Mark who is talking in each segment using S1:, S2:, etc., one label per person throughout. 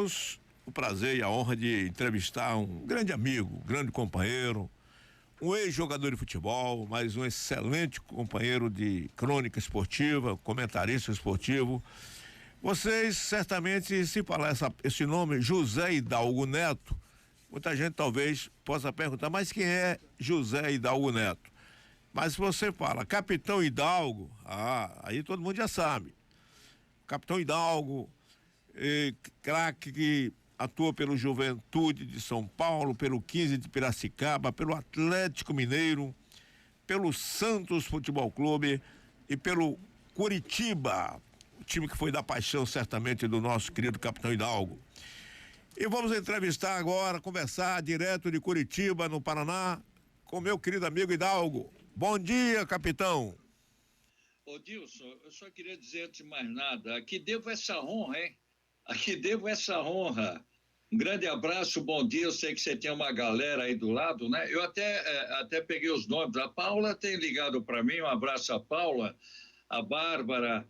S1: temos o prazer e a honra de entrevistar um grande amigo, grande companheiro, um ex-jogador de futebol, mas um excelente companheiro de crônica esportiva, comentarista esportivo. Vocês certamente, se falar esse nome, José Hidalgo Neto, muita gente talvez possa perguntar, mas quem é José Hidalgo Neto? Mas se você fala Capitão Hidalgo, aí todo mundo já sabe. Capitão Hidalgo, craque que atua pelo Juventude de São Paulo, pelo 15 de Piracicaba, pelo Atlético Mineiro, pelo Santos Futebol Clube e pelo Curitiba, o time que foi da paixão certamente do nosso querido Capitão Hidalgo. E vamos entrevistar agora, conversar direto de Curitiba, no Paraná, com meu querido amigo Hidalgo. Bom dia, capitão.
S2: Ô Dilson, eu só queria dizer antes de mais nada, aqui devo essa honra, hein? Aqui devo essa honra. Um grande abraço, bom dia. Eu sei que você tem uma galera aí do lado, né? Eu até peguei os nomes. A Paula tem ligado para mim, um abraço a Paula, a Bárbara,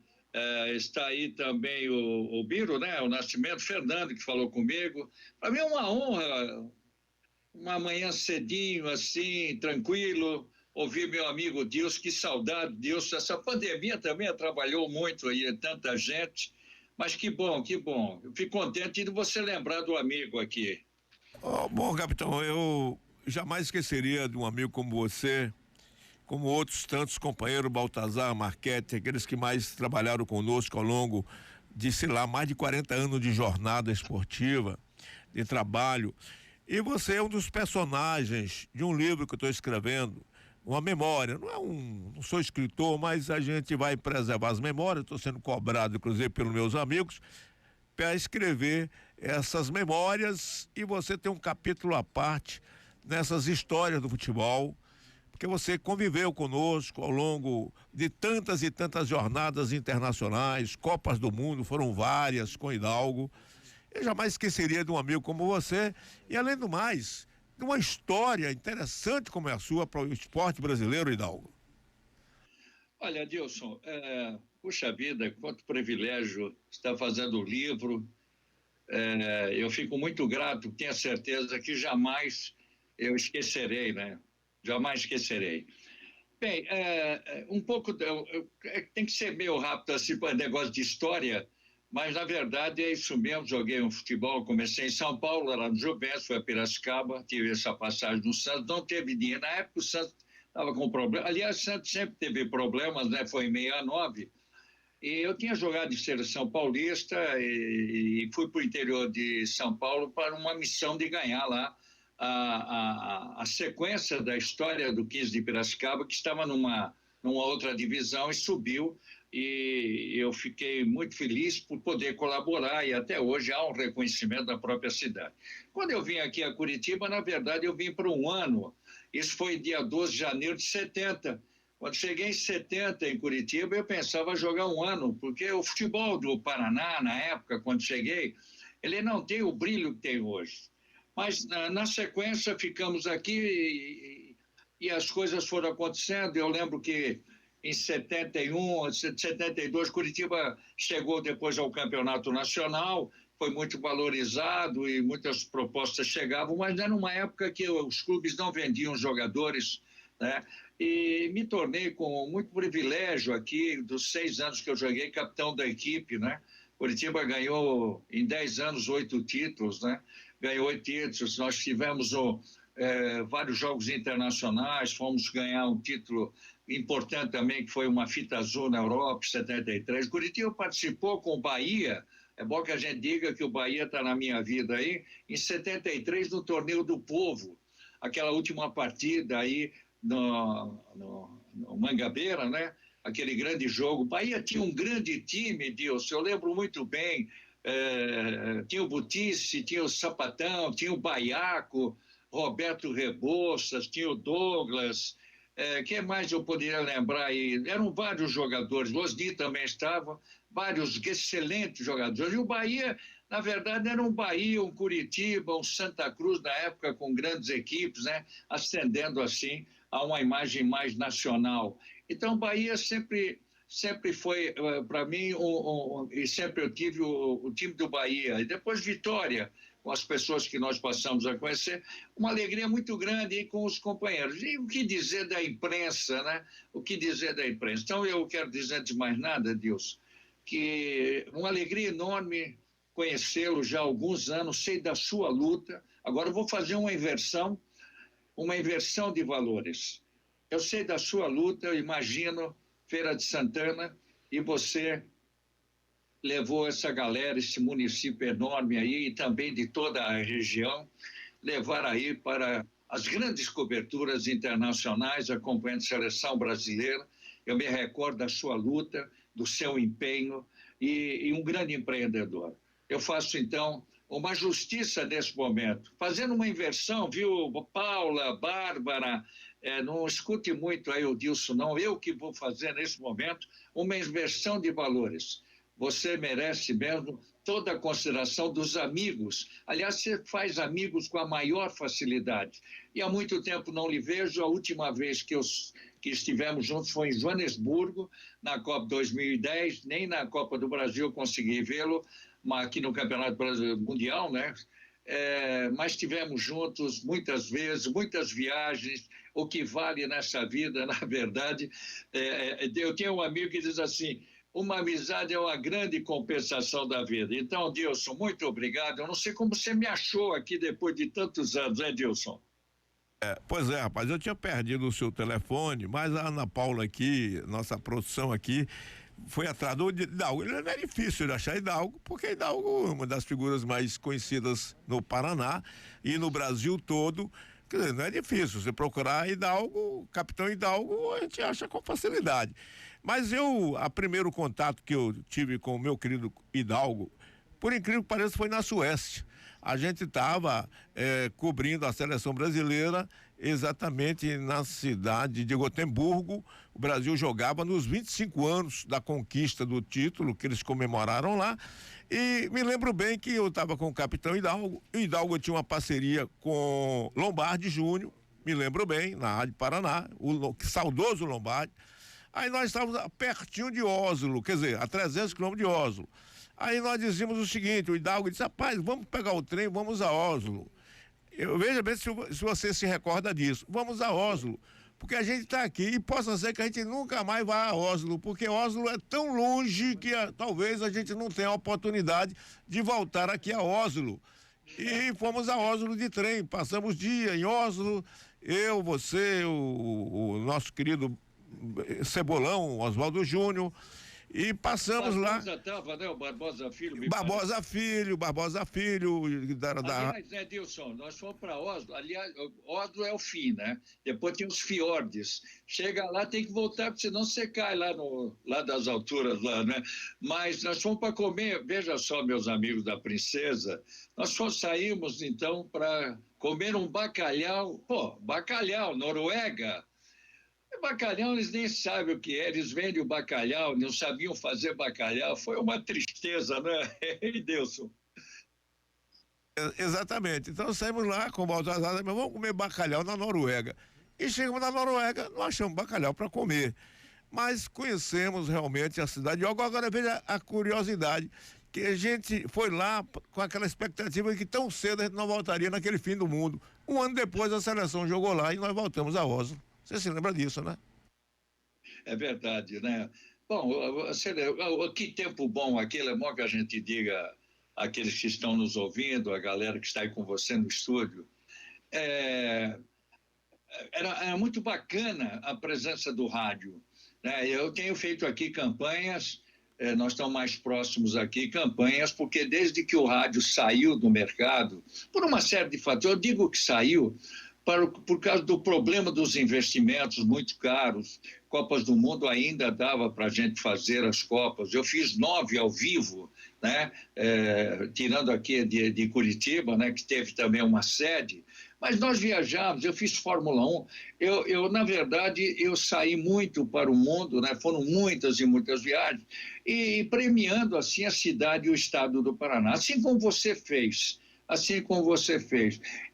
S2: está aí também o Biro, né? O Nascimento, Fernando, que falou comigo. Para mim é uma honra, uma manhã cedinho, assim, tranquilo, ouvir meu amigo Dilson, que saudade, Dilson. Essa pandemia também atrapalhou muito aí, tanta gente. Mas que bom, que bom. Eu fico contente de você lembrar do amigo aqui.
S1: Bom, capitão, eu jamais esqueceria de um amigo como você, como outros tantos companheiros, Baltazar, Marquete, aqueles que mais trabalharam conosco ao longo de, sei lá, mais de 40 anos de jornada esportiva, de trabalho. E você é um dos personagens de um livro que eu estou escrevendo, uma memória. Não sou escritor, mas a gente vai preservar as memórias. Estou sendo cobrado, inclusive, pelos meus amigos, para escrever essas memórias, e você tem um capítulo à parte nessas histórias do futebol, porque você conviveu conosco ao longo de tantas e tantas jornadas internacionais, Copas do Mundo, foram várias com Hidalgo. Eu jamais esqueceria de um amigo como você, e além do mais, de uma história interessante como é a sua para o esporte brasileiro, Hidalgo.
S2: Olha, Dilson, puxa vida, quanto privilégio estar fazendo o livro. Eu fico muito grato, tenho a certeza que jamais eu esquecerei, né? Jamais esquecerei. Bem, um pouco, tem que ser meio rápido assim para negócio de história, mas na verdade é isso mesmo. Joguei um futebol, comecei em São Paulo, era no Juventus, fui a Piracicaba, tive essa passagem no Santos, não teve dinheiro. Na época o Santos estava com problema, aliás, o Santos sempre teve problemas, né? Foi em 69, e eu tinha jogado em seleção paulista e fui para o interior de São Paulo para uma missão de ganhar lá a sequência da história do 15 de Piracicaba, que estava numa outra divisão e subiu, e eu fiquei muito feliz por poder colaborar, e até hoje há um reconhecimento da própria cidade. Quando eu vim aqui a Curitiba, na verdade eu vim para um ano, isso foi dia 12 de janeiro de 70. Quando cheguei em 70 em Curitiba, eu pensava jogar um ano, porque o futebol do Paraná, na época, quando cheguei, ele não tem o brilho que tem hoje. Mas na sequência ficamos aqui e as coisas foram acontecendo. Eu lembro que em 71, 72, Curitiba chegou depois ao campeonato nacional, foi muito valorizado e muitas propostas chegavam, mas era uma época que os clubes não vendiam jogadores, né? E me tornei com muito privilégio aqui, dos 6 anos que eu joguei, capitão da equipe, né? Curitiba ganhou em 10 anos 8 títulos, né? Ganhou 8 títulos, nós tivemos vários jogos internacionais, fomos ganhar um título importante também, que foi uma fita azul na Europa, em 73. Curitiba participou com o Bahia, é bom que a gente diga que o Bahia está na minha vida aí, em 73 no Torneio do Povo, aquela última partida aí no Mangabeira, né? Aquele grande jogo. O Bahia tinha um grande time, Dilson, eu lembro muito bem, tinha o Butice, tinha o Sapatão, tinha o Baiaco, Roberto Rebouças, tinha o Douglas, quem mais eu poderia lembrar aí? Eram vários jogadores, Osni também estava, vários excelentes jogadores, e o Bahia, na verdade, era um Bahia, um Curitiba, um Santa Cruz, na época, com grandes equipes, né? Ascendendo assim a uma imagem mais nacional. Então, o Bahia sempre sempre foi, para mim, e sempre eu tive o time do Bahia. E depois Vitória, com as pessoas que nós passamos a conhecer, uma alegria muito grande com os companheiros. E o que dizer da imprensa, né? O que dizer da imprensa? Então, eu quero dizer, antes de mais nada, Deus, que uma alegria enorme conhecê-lo já há alguns anos, sei da sua luta. Agora eu vou fazer uma inversão de valores. Eu sei da sua luta, eu imagino Feira de Santana, e você levou essa galera, esse município enorme aí, e também de toda a região, levar aí para as grandes coberturas internacionais, acompanhando a seleção brasileira. Eu me recordo da sua luta, do seu empenho, e um grande empreendedor. Eu faço, então, uma justiça nesse momento, fazendo uma inversão, viu, Paula, Bárbara, não escute muito aí o Dilson, não, eu que vou fazer nesse momento uma inversão de valores. Você merece mesmo toda a consideração dos amigos. Aliás, você faz amigos com a maior facilidade. E há muito tempo não lhe vejo. A última vez que estivemos juntos foi em Joanesburgo, na Copa 2010. Nem na Copa do Brasil consegui vê-lo, mas aqui no Campeonato Mundial, né? Mas estivemos juntos muitas vezes, muitas viagens. O que vale nessa vida, na verdade, eu tenho um amigo que diz assim: uma amizade é uma grande compensação da vida. Então, Dilson, muito obrigado. Eu não sei como você me achou aqui depois de tantos anos, né, Dilson?
S1: Pois é, rapaz, eu tinha perdido o seu telefone, mas a Ana Paula aqui, nossa produção aqui, foi atrás do Hidalgo. Ele não é difícil de achar Hidalgo, porque Hidalgo é uma das figuras mais conhecidas no Paraná e no Brasil todo. Quer dizer, não é difícil. Você procurar Hidalgo, Capitão Hidalgo, a gente acha com facilidade. Mas a primeiro contato que eu tive com o meu querido Hidalgo, por incrível que pareça, foi na Suécia. A gente estava cobrindo a seleção brasileira exatamente na cidade de Gotemburgo. O Brasil jogava nos 25 anos da conquista do título que eles comemoraram lá. E me lembro bem que eu estava com o capitão Hidalgo. E o Hidalgo tinha uma parceria com Lombardi Júnior, me lembro bem, na Rádio Paraná, o saudoso Lombardi. Aí nós estávamos pertinho de Oslo, quer dizer, a 300 quilômetros de Oslo. Aí nós dizíamos o seguinte: o Hidalgo disse: rapaz, vamos pegar o trem, vamos a Oslo. Veja bem se você se recorda disso. Vamos a Oslo, porque a gente está aqui e possa ser que a gente nunca mais vá a Oslo, porque Oslo é tão longe que talvez a gente não tenha a oportunidade de voltar aqui a Oslo. E fomos a Oslo de trem, passamos dia em Oslo, eu, você, o nosso querido Cebolão, Oswaldo Júnior, e passamos
S2: Barbosa
S1: lá.
S2: Estava, né? O Barbosa Filho.
S1: Barbosa Filho.
S2: Aliás, né, Dilson, nós fomos para Oslo. Aliás, Oslo é o fim, né? Depois tem os fiordes. Chega lá, tem que voltar, porque senão você cai lá das alturas, lá, né? Mas nós fomos para comer, veja só, meus amigos da Princesa, nós só saímos, então, para comer um bacalhau. Pô, bacalhau, Noruega. Bacalhau, eles nem sabem o que é, eles vendem o bacalhau, não sabiam fazer bacalhau, foi uma tristeza, né, Edilson?
S1: Exatamente, então saímos lá com o Baltazar, mas vamos comer bacalhau na Noruega. E chegamos na Noruega, não achamos bacalhau para comer, mas conhecemos realmente a cidade de Oslo. Agora veja a curiosidade, que a gente foi lá com aquela expectativa de que tão cedo a gente não voltaria naquele fim do mundo. Um ano depois a seleção jogou lá e nós voltamos a Oslo. Você se lembra disso, né?
S2: É verdade, né? Bom, que tempo bom aquele, é bom que a gente diga àqueles que estão nos ouvindo, a galera que está aí com você no estúdio. Era muito bacana a presença do rádio, né? Eu tenho feito aqui campanhas, nós estamos mais próximos aqui, campanhas, porque desde que o rádio saiu do mercado, por uma série de fatores, eu digo que saiu, por causa do problema dos investimentos muito caros. Copas do Mundo ainda dava para a gente fazer as Copas. Eu fiz 9 ao vivo, né? Tirando aqui de Curitiba, né? Que teve também uma sede. Mas nós viajávamos, eu fiz Fórmula 1. Na verdade, eu saí muito para o mundo, né? Foram muitas e muitas viagens, e premiando assim a cidade e o estado do Paraná, assim como você fez.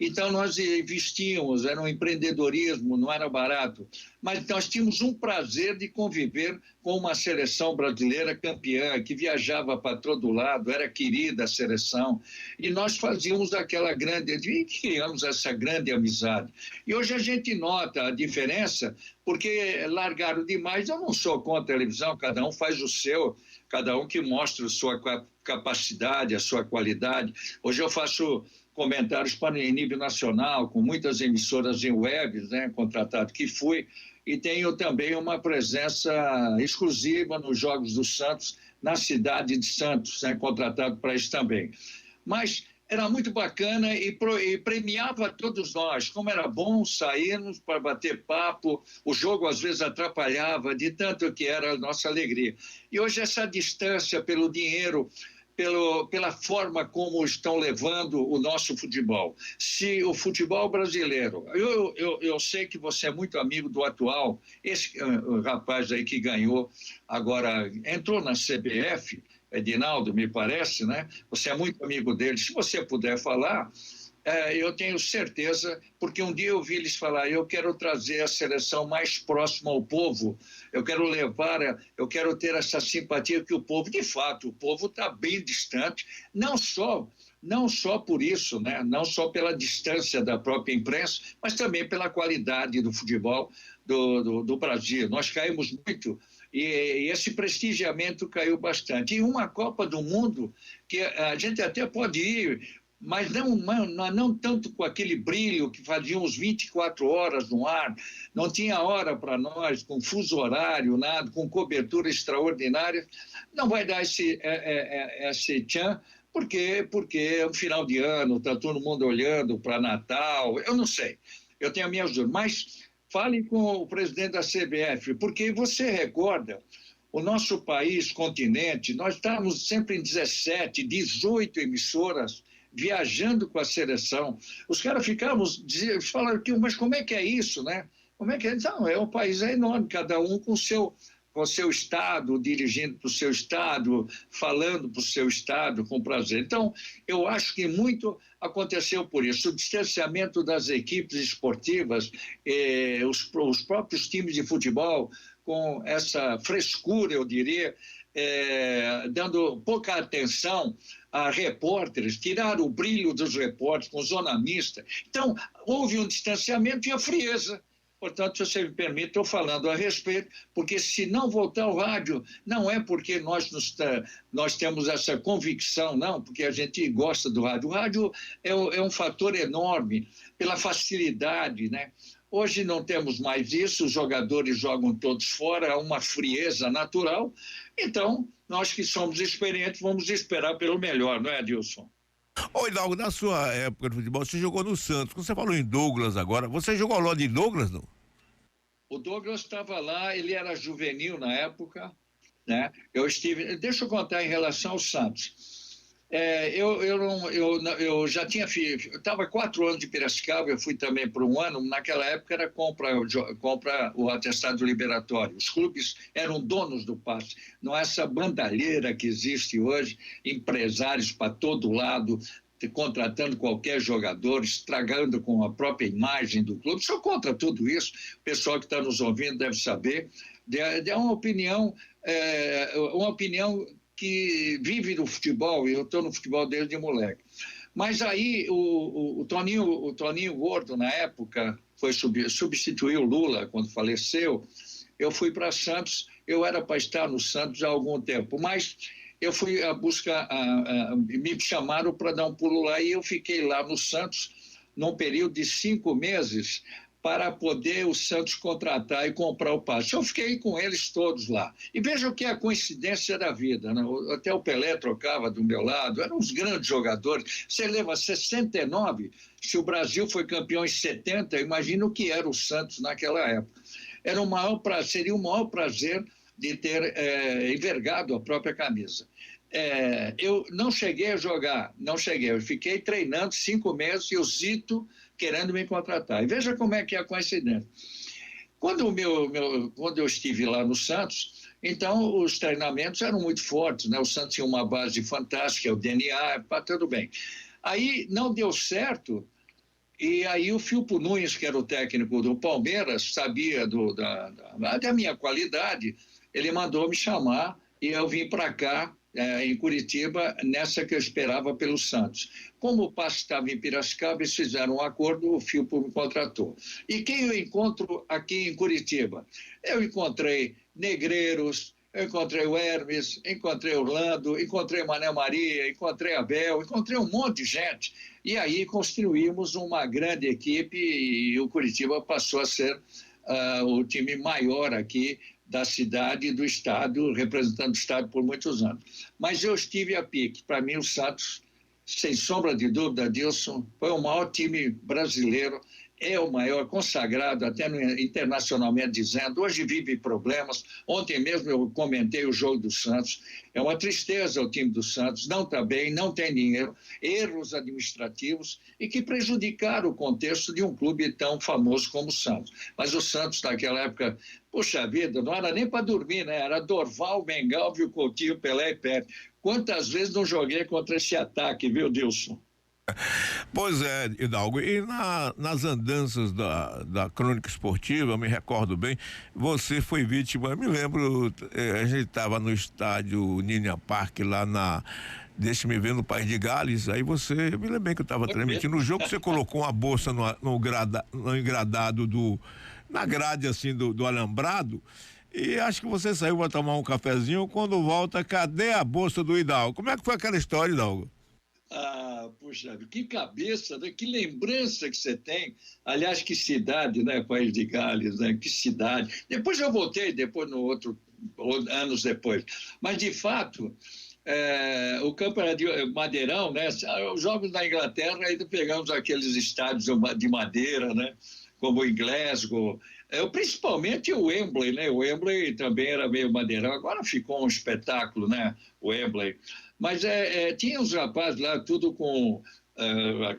S2: Então nós investíamos, era um empreendedorismo, não era barato. mas nós tínhamos um prazer de conviver com uma seleção brasileira campeã, que viajava para todo lado, era querida a seleção, e nós fazíamos aquela grande, e criamos essa grande amizade. E hoje a gente nota a diferença, porque largaram demais. Eu não sou contra a televisão, cada um faz o seu, cada um que mostra a sua capacidade, a sua qualidade. Hoje eu faço comentários para em nível nacional, com muitas emissoras em webs, né, contratado que fui, e tenho também uma presença exclusiva nos Jogos do Santos, na cidade de Santos, né, contratado para isso também. Mas era muito bacana e premiava todos nós. Como era bom sairmos para bater papo, o jogo às vezes atrapalhava, de tanto que era a nossa alegria. E hoje essa distância pelo dinheiro, pela forma como estão levando o nosso futebol. Se o futebol brasileiro... Eu sei que você é muito amigo do atual, esse rapaz aí que ganhou, agora entrou na CBF, Edinaldo, me parece, né? Você é muito amigo dele. Se você puder falar, eu tenho certeza, porque um dia eu vi eles falar, eu quero trazer a seleção mais próxima ao povo, eu quero ter essa simpatia que o povo, de fato, o povo está bem distante, não só por isso, né? Não só pela distância da própria imprensa, mas também pela qualidade do futebol do Brasil. Nós caímos muito e esse prestigiamento caiu bastante. E uma Copa do Mundo que a gente até pode ir, mas não tanto com aquele brilho que fazíamos 24 horas no ar, não tinha hora para nós, com fuso horário, nada, com cobertura extraordinária. Não vai dar esse tchan, porque é um final de ano, está todo mundo olhando para Natal, eu não sei, eu tenho as minhas dúvidas, mas fale com o presidente da CBF, porque você recorda, o nosso país, continente, nós estávamos sempre em 17, 18 emissoras viajando com a seleção. Os caras falaram que, mas como é que é isso, né? Como é que é? Não, um país enorme, cada um com o seu estado, dirigindo para o seu estado, falando para o seu estado com prazer. Então, eu acho que muito aconteceu por isso. O distanciamento das equipes esportivas, os próprios times de futebol, com essa frescura, eu diria, dando pouca atenção a repórteres, tiraram o brilho dos repórteres com zona mista. Então, houve um distanciamento e a frieza. Portanto, se você me permite, estou falando a respeito, porque se não voltar ao rádio, não é porque nós temos essa convicção, não, porque a gente gosta do rádio. O rádio é um fator enorme pela facilidade, né? Hoje não temos mais isso, os jogadores jogam todos fora, há uma frieza natural. Então, nós que somos experientes, vamos esperar pelo melhor, não é, Adilson?
S1: Ô, Hidalgo, na sua época de futebol, você jogou no Santos. Você falou em Douglas agora, você jogou ao lado de Douglas, não?
S2: O Douglas estava lá, ele era juvenil na época, né? Deixa eu contar em relação ao Santos. Eu já tinha filho, eu estava 4 anos de Piracicaba, eu fui também por 1 ano, naquela época era compra o atestado liberatório, os clubes eram donos do passe, não é essa bandalheira que existe hoje, empresários para todo lado, contratando qualquer jogador, estragando com a própria imagem do clube, sou contra tudo isso, o pessoal que está nos ouvindo deve saber, é uma opinião que vive do futebol, e eu estou no futebol desde moleque. Mas aí o Toninho Gordo, na época, substituiu o Lula quando faleceu, eu fui para Santos, eu era para estar no Santos há algum tempo, mas eu fui me chamaram para dar um pulo lá e eu fiquei lá no Santos num período de 5 meses, para poder o Santos contratar e comprar o passe. Eu fiquei com eles todos lá. E veja o que é a coincidência da vida, né? Até o Pelé trocava do meu lado, eram uns grandes jogadores. Você leva 69, se o Brasil foi campeão em 70, imagina o que era o Santos naquela época. Seria o maior prazer de ter envergado a própria camisa. Eu não cheguei a jogar, eu fiquei treinando 5 meses e o Zito querendo me contratar. E veja como é que é a coincidência. Quando eu estive lá no Santos, então os treinamentos eram muito fortes, né? O Santos tinha uma base fantástica, o DNA, tudo bem. Aí não deu certo, E aí o Filpo Nunes, que era o técnico do Palmeiras, sabia da minha qualidade, ele mandou me chamar e eu vim para cá, em Curitiba, nessa que eu esperava pelo Santos. Como o passe estava em Piracicaba, eles fizeram um acordo, o Filpo me contratou. E quem eu encontro aqui em Curitiba? Eu encontrei negreiros, eu encontrei o Hermes, encontrei Orlando, encontrei Mané Maria, encontrei Abel, encontrei um monte de gente. E aí construímos uma grande equipe e o Curitiba passou a ser o time maior aqui da cidade e do estado, representando o estado por muitos anos. Mas eu estive a pique. Para mim, o Santos, sem sombra de dúvida, Dilson, foi o maior time brasileiro, é o maior, consagrado, até internacionalmente dizendo. Hoje vive problemas. Ontem mesmo eu comentei o jogo do Santos. É uma tristeza o time do Santos, não está bem, não tem dinheiro, erros administrativos e que prejudicaram o contexto de um clube tão famoso como o Santos. Mas o Santos, naquela época, puxa vida, não era nem para dormir, né? Era Dorval, Mengalvio, Coutinho, Pelé e Pepe. Quantas vezes não joguei contra esse ataque, viu, Dilson?
S1: Pois é, Hidalgo, e nas andanças da crônica esportiva, eu me recordo bem, você foi vítima, eu me lembro, a gente estava no estádio Ninian Park, lá deixa-me ver, no País de Gales, aí eu me lembro bem que eu estava transmitindo o jogo, você colocou uma bolsa no engradado na grade assim do alambrado, e acho que você saiu para tomar um cafezinho, quando volta, cadê a bolsa do Hidalgo? Como é que foi aquela história, Hidalgo?
S2: Ah, puxa, que cabeça, né? Que lembrança que você tem. Aliás, que cidade, né? País de Gales, né? Que cidade. Depois eu voltei, anos depois. Mas, de fato, o campo era de madeirão, né? Os jogos da Inglaterra, ainda pegamos aqueles estádios de madeira, né? Como o Glasgow, principalmente o Wembley, né? O Wembley também era meio madeirão, agora ficou um espetáculo, né? O Wembley. Mas tinha os rapazes lá, tudo com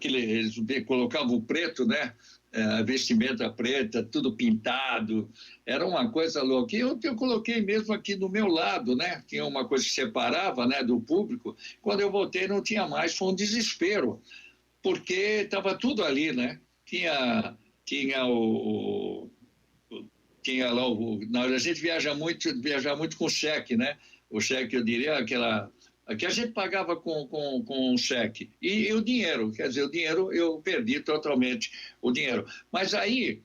S2: eles colocavam o preto, né? A vestimenta preta, tudo pintado, era uma coisa louca. E eu coloquei mesmo aqui do meu lado, né? Tinha uma coisa que separava, né, do público. Quando eu voltei não tinha mais, foi um desespero, porque estava tudo ali, né? Tinha tinha lá a gente viaja muito com cheque, né? O cheque, eu diria, que a gente pagava com cheque. E o dinheiro, quer dizer, o dinheiro eu perdi totalmente o dinheiro. Mas aí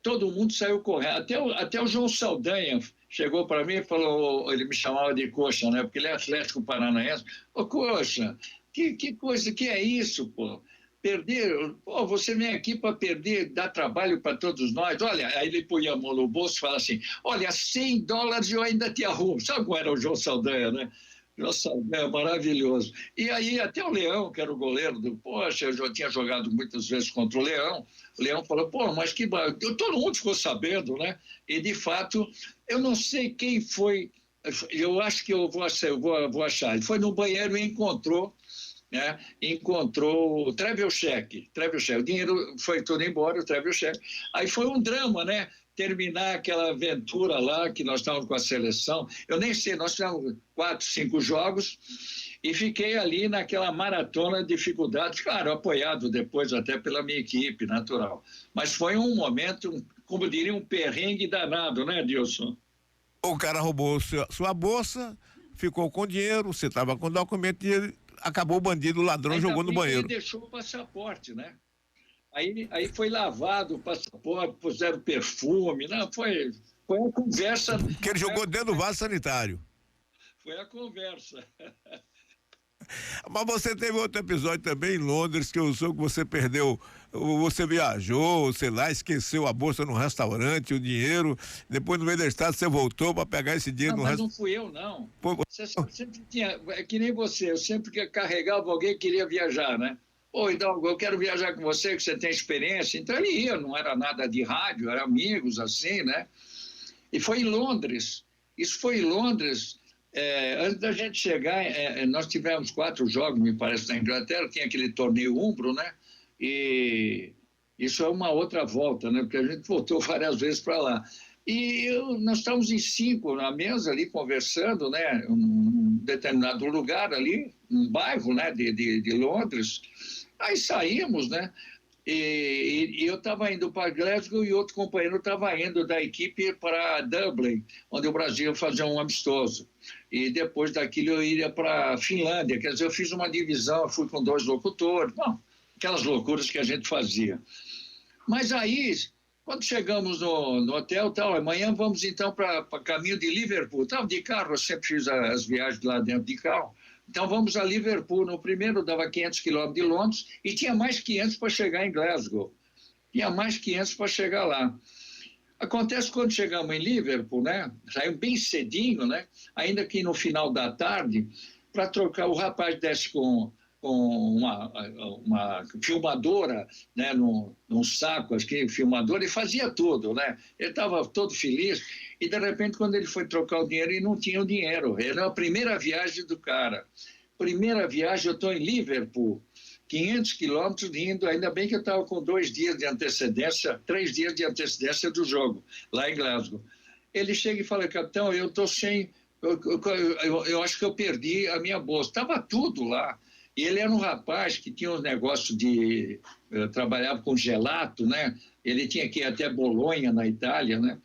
S2: todo mundo saiu correndo. Até o João Saldanha chegou para mim e falou, ele me chamava de Coxa, né? Porque ele é Atlético Paranaense. Ô, Coxa, que coisa, que é isso, pô? Perder, pô, você vem aqui para perder, dar trabalho para todos nós. Olha, aí ele põe a mão no bolso e fala assim, olha, $100 eu ainda te arrumo. Sabe como era o João Saldanha, né? João Saldanha, maravilhoso. E aí até o Leão, que era o goleiro poxa, eu já tinha jogado muitas vezes contra o Leão falou, pô, mas que todo mundo ficou sabendo, né? E de fato, eu não sei quem foi, eu acho que eu vou achar, ele foi no banheiro e encontrou, né? Encontrou o Trevelcheck, o dinheiro foi todo embora, o Trevelcheck. Aí foi um drama, né? Terminar aquela aventura lá, que nós estávamos com a seleção, eu nem sei, nós tivemos 4, 5 jogos, e fiquei ali naquela maratona de dificuldades, claro, apoiado depois até pela minha equipe, natural. Mas foi um momento, como diria, um perrengue danado, né, Dilson?
S1: O cara roubou sua bolsa, ficou com dinheiro, você estava com documento e acabou o bandido, o ladrão, jogou no banheiro.
S2: Ele deixou o passaporte, né? Aí foi lavado o passaporte, puseram perfume, não, foi a conversa.
S1: Que ele jogou dentro do vaso sanitário.
S2: Foi a conversa.
S1: Mas você teve outro episódio também em Londres, que eu soube que você perdeu, você viajou, sei lá, esqueceu a bolsa no restaurante, o dinheiro, depois no meio da estrada você voltou para pegar esse dinheiro no restaurante.
S2: Mas não fui eu, não. Você sempre tinha, é que nem você, eu sempre carregava alguém que queria viajar, né? Pô, Hidalgo, eu quero viajar com você, que você tem experiência. Então ele ia, não era nada de rádio, eram amigos, assim, né? E foi em Londres. Isso foi em Londres. Antes da gente chegar, nós tivemos 4 jogos, me parece, na Inglaterra, tinha aquele torneio Umbro, né? E isso é uma outra volta, né? Porque a gente voltou várias vezes para lá. E nós estávamos em 5 na mesa ali, conversando, né? Um determinado lugar ali, um bairro, né? De Londres. Aí saímos, né? E eu estava indo para Glasgow e outro companheiro estava indo da equipe para Dublin, onde o Brasil ia fazer um amistoso. E depois daquilo eu iria para a Finlândia, quer dizer, eu fiz uma divisão, fui com 2 locutores, bom, aquelas loucuras que a gente fazia. Mas aí, quando chegamos no hotel, tal, amanhã vamos então para caminho de Liverpool. Estava de carro, eu sempre fiz as viagens lá dentro de carro. Então vamos a Liverpool. No primeiro dava 500 quilômetros de Londres e tinha mais 500 para chegar em Glasgow. Tinha mais 500 para chegar lá. Acontece quando chegamos em Liverpool, né? Saímos bem cedinho, né? Ainda que no final da tarde, para trocar, o rapaz desce com uma filmadora, né, num saco, acho que filmadora, e fazia tudo, né? Ele estava todo feliz, e de repente, quando ele foi trocar o dinheiro, ele não tinha o dinheiro. Era a primeira viagem do cara. Primeira viagem, eu estou em Liverpool, 500 quilômetros indo, ainda bem que eu estava com 2 dias de antecedência, 3 dias de antecedência do jogo, lá em Glasgow. Ele chega e fala, capitão, eu estou sem... Eu acho que eu perdi a minha bolsa. Estava tudo lá. E ele era um rapaz que tinha um negócio de... trabalhava com gelato, né? Ele tinha que ir até Bolonha, na Itália, né?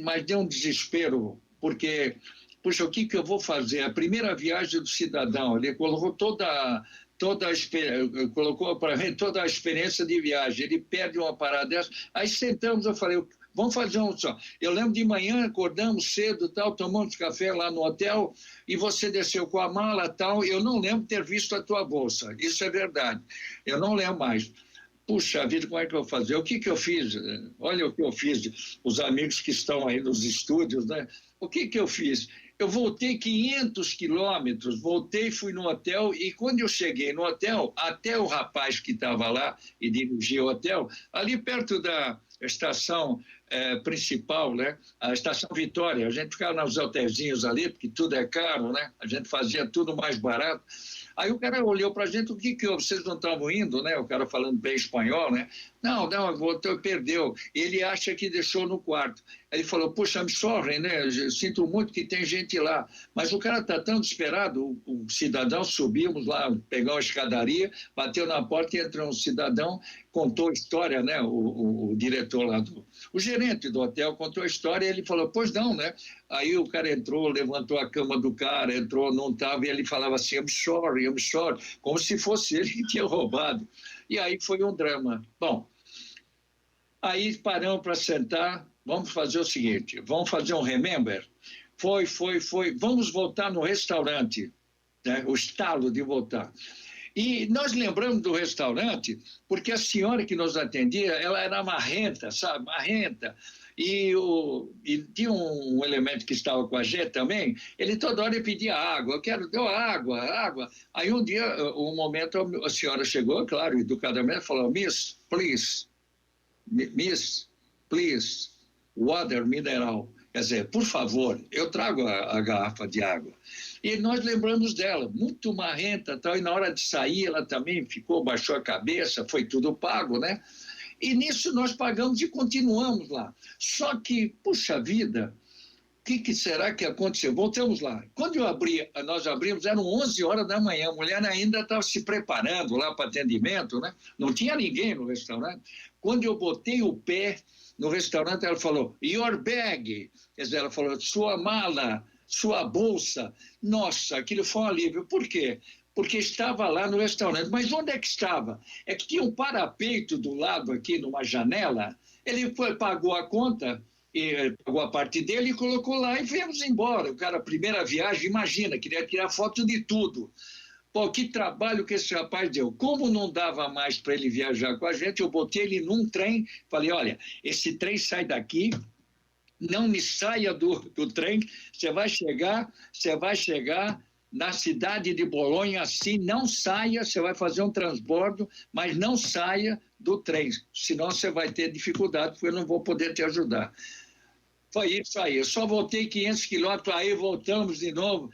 S2: Mas deu um desespero, porque, puxa, o que eu vou fazer? A primeira viagem do cidadão, ele colocou colocou para mim toda a experiência de viagem. Ele perde uma parada dessa. Aí sentamos, eu falei, vamos fazer um só. Eu lembro de manhã, acordamos cedo, tal, tomamos café lá no hotel, e você desceu com a mala, tal. Eu não lembro ter visto a tua bolsa. Isso é verdade. Eu não lembro mais. Puxa vida, como é que eu vou fazer? O que eu fiz? Olha o que eu fiz, os amigos que estão aí nos estúdios, né? O que eu fiz? Eu voltei 500 quilômetros, voltei, fui no hotel, e quando eu cheguei no hotel, até o rapaz que estava lá e dirigia o hotel, ali perto da estação principal, né? A estação Vitória, a gente ficava nos hotelzinhos ali, porque tudo é caro, né? A gente fazia tudo mais barato. Aí o cara olhou para a gente, o que houve? Vocês não estavam indo, né? O cara falando bem espanhol, né? Não, voltou, perdeu. Ele acha que deixou no quarto. Aí ele falou, puxa, I'm sorry, né? Eu sinto muito que tem gente lá. Mas o cara está tão desesperado, o cidadão, subimos lá, pegou a escadaria, bateu na porta e entrou um cidadão, contou a história, né? O diretor lá, o gerente do hotel contou a história, e ele falou, pois não, né? Aí o cara entrou, levantou a cama do cara, entrou, não estava, e ele falava assim, I'm sorry, como se fosse ele que tinha roubado. E aí foi um drama. Bom, aí paramos para sentar, vamos fazer o seguinte, vamos fazer um remember? Foi, vamos voltar no restaurante, né? O estalo de voltar. E nós lembramos do restaurante porque a senhora que nos atendia, ela era marrenta, sabe? Marrenta. E tinha um elemento que estava com a gente também, ele toda hora pedia água, eu quero água. Aí um dia, um momento, a senhora chegou, claro, educadamente, falou, Miss, please, water mineral. Quer dizer, por favor, eu trago a garrafa de água. E nós lembramos dela, muito marrenta, tal, e na hora de sair ela também baixou a cabeça, foi tudo pago, né? E nisso nós pagamos e continuamos lá. Só que, puxa vida, o que será que aconteceu? Voltamos lá. Quando nós abrimos, eram 11 horas da manhã, a mulher ainda estava se preparando lá para atendimento, né? Não tinha ninguém no restaurante. Quando eu botei o pé no restaurante, ela falou, your bag. Quer dizer, ela falou, sua mala, sua bolsa. Nossa, aquilo foi um alívio. Por quê? Porque estava lá no restaurante. Mas onde é que estava? É que tinha um parapeito do lado aqui, numa janela. Ele pagou a conta, pagou a parte dele e colocou lá e viemos embora. O cara, primeira viagem, imagina, queria tirar foto de tudo. Pô, que trabalho que esse rapaz deu. Como não dava mais para ele viajar com a gente, eu botei ele num trem, falei, olha, esse trem sai daqui, não me saia do trem, você vai chegar na cidade de Bolonha, assim, não saia, você vai fazer um transbordo, mas não saia do trem, senão você vai ter dificuldade, porque eu não vou poder te ajudar. Foi isso aí, eu só voltei 500 quilômetros, aí voltamos de novo.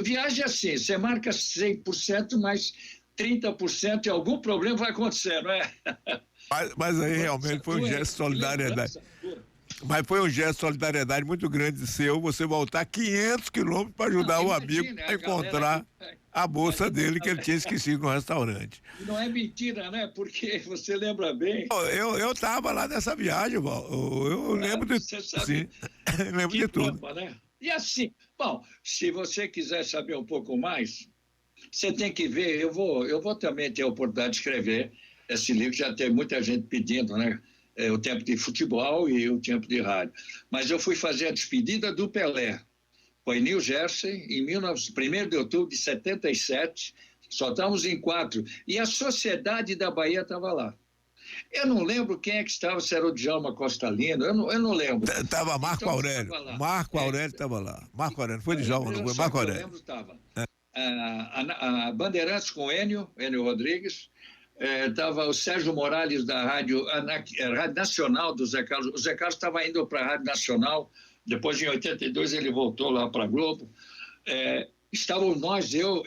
S2: Viagem assim, você marca 100%, mas 30% e algum problema vai acontecer, não é?
S1: Mas aí realmente foi um gesto de solidariedade. Mas foi um gesto de solidariedade muito grande seu, você voltar 500 quilômetros para ajudar o amigo a encontrar a bolsa dele que ele tinha esquecido no restaurante.
S2: Não é mentira, né? Porque você lembra bem.
S1: Eu estava lá nessa viagem, Val. Eu lembro de
S2: Você sabe
S1: sim, lembro
S2: que
S1: de tudo.
S2: trampa, né? E assim, bom, se você quiser saber um pouco mais, você tem que ver, eu vou também ter a oportunidade de escrever esse livro, já tem muita gente pedindo, né? O tempo de futebol e o tempo de rádio. Mas eu fui fazer a despedida do Pelé. Foi em New Jersey, em 1 de outubro de 77, só estávamos em 4. E a Sociedade da Bahia estava lá. Eu não lembro quem é que estava, se era o Djalma Costa Lino, eu não lembro.
S1: Estava Marco
S2: Então,
S1: Aurélio. Marco Aurélio estava lá. Marco Aurélio, foi Djalma, não foi? Marco Aurélio.
S2: Eu lembro, estava. A Bandeirantes com Enio Rodrigues, estava o Sérgio Morales da Rádio Nacional do Zé Carlos. O Zé Carlos estava indo para a Rádio Nacional, depois em 82 ele voltou lá para a Globo. Estávamos nós, eu